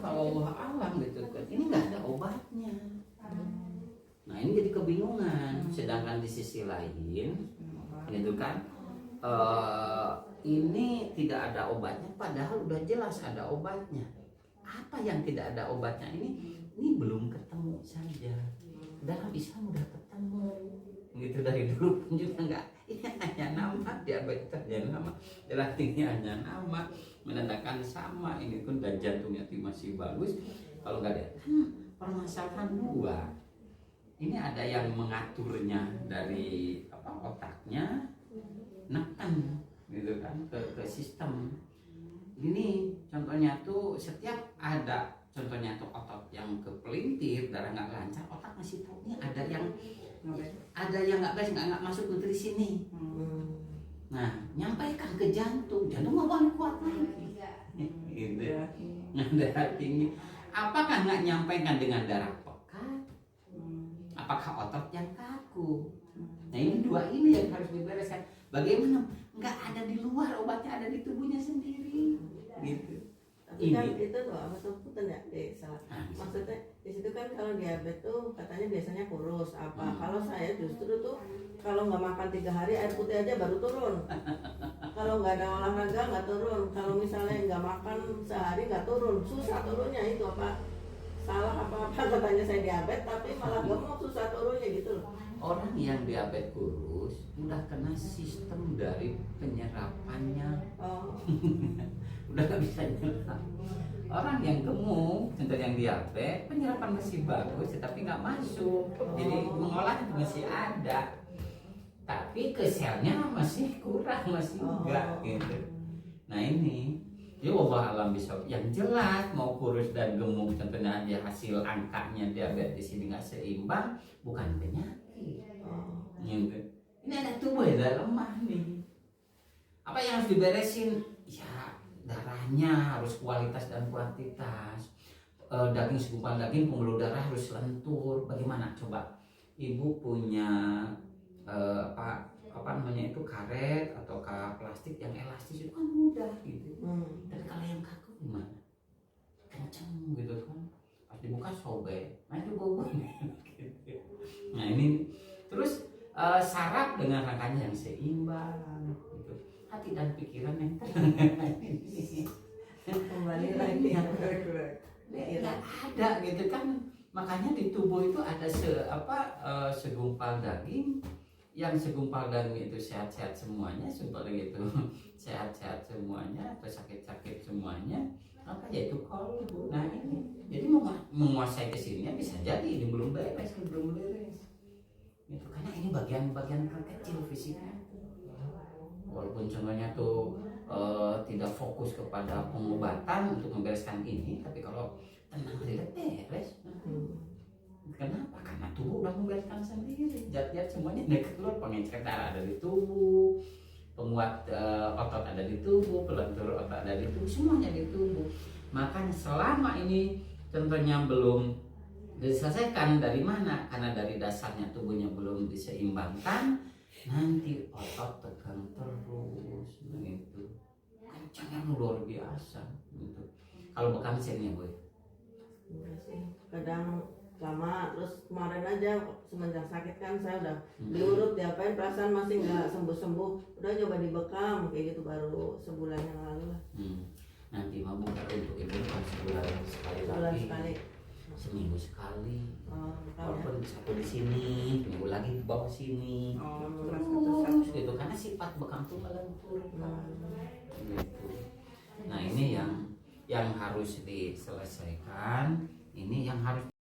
apa Allah alam gitu kan, ini nggak ada obatnya. Nah ini jadi kebingungan. Sedangkan di sisi lain gitu kan, ini tidak ada obatnya padahal udah jelas ada obatnya. Apa yang tidak ada obatnya ini belum ketemu saja. Dalam Islam udah ketemu gitu dari dulu pun juga enggak. Ini hanya nama, diabetes hanya nama, darah tinggi hanya nama, menandakan sama. Ini pun dan jantungnya masih bagus. Kalau nggak ada permasalahan dua. Ini ada yang mengaturnya dari otaknya, neken gitu kan ke sistem. Ini contohnya tuh setiap ada contohnya tuh otot yang kepelintir, darah nggak lancar, otak masih tahu nih ada yang nggak beres, nggak masuk ke sini. Nah nyampaikan ke jantung, jantung nggak boleh kuat lagi. Gitu. Nah darah tinggi, apakah nggak nyampaikan dengan darah pekat? Apakah otot yang kaku? Nah ini dua ini yang harus dibereskan. Bagaimana? Nggak ada di luar, obatnya ada di tubuhnya sendiri. Gitu. Tapi kan itu tuh apa tuh punten ya, salah. Maksudnya di situ kan kalau diabetes tuh katanya biasanya kurus apa. Kalau saya justru tuh kalau nggak makan 3 hari air putih aja baru turun. Kalau nggak ada olahraga nggak turun. Kalau misalnya nggak makan sehari nggak turun, susah turunnya itu apa? Salah apa katanya saya diabetes tapi malah gemuk, susah turunnya gitu loh. Orang yang diabetes kurus udah kena sistem dari penyerapannya. Udah gak bisa nyerap. Orang yang gemuk, contoh yang diabetes, penyerapan masih bagus tetapi nggak masuk. Jadi mengolah itu masih ada, tapi ke selnya masih kurang, masih enggak gitu. Nah ini ya Allah alam bisa. Yang jelas mau kurus dan gemuk contohnya aja hasil angkanya diabetes ini nggak seimbang, bukan penyakit. Gitu. Ini ada tubuh yang lemah nih. Apa yang harus diberesin? Ya darahnya harus kualitas dan kuantitas. Daging segumpal daging pembuluh darah harus lentur. Bagaimana coba? Ibu punya apa namanya itu karet atau plastik yang elastis itu kan mudah gitu. Tapi kalau yang kaku gimana? Kenceng gitu kan. Pas dibuka sobek. Nah itu bau. Nah ini terus saraf dengan rangkanya yang seimbang gitu. Hati dan pikiran yang tenang. Kembali lagi Nggak ada gitu kan. Makanya di tubuh itu ada segumpal daging, yang segumpal daging itu sehat-sehat semuanya, segumpal daging itu sehat-sehat semuanya atau sakit-sakit semuanya, maka yaitu kolbu. Nah ini jadi menguasai kesininya bisa jadi ini belum beres gitu, karena ini bagian-bagian terkecil fisiknya. Walaupun contohnya tuh tidak fokus kepada pengobatan untuk membereskan ini, tapi kalau tenang tidak beres. Kenapa? Karena tubuh udah membereskan sendiri. Zat-zat semuanya udah keluar, pengencer darah ada di tubuh, penguat otot ada di tubuh, pelentur otot ada di tubuh, semuanya di tubuh. Makanya selama ini contohnya belum diselesaikan, dari mana? Karena dari dasarnya tubuhnya belum diseimbangkan, nanti otot tegang terus, gitu. Kencangnya luar biasa, gitu. Kalau bekam sirnya boy. Kadang lama, terus kemarin aja semenjak sakit kan saya udah diurut diapain, perasaan masih nggak sembuh-sembuh, udah coba dibekam kayak gitu baru sebulan yang lalu lah. Nanti mau buka untuk ibu kan sebulan sekali, seminggu sekali. Walaupun satu di sini, minggu lagi ke bawah sini. Terus gitu, karena sifat bekam tuh melentur. Gitu. Nah ini yang harus diselesaikan, ini yang harus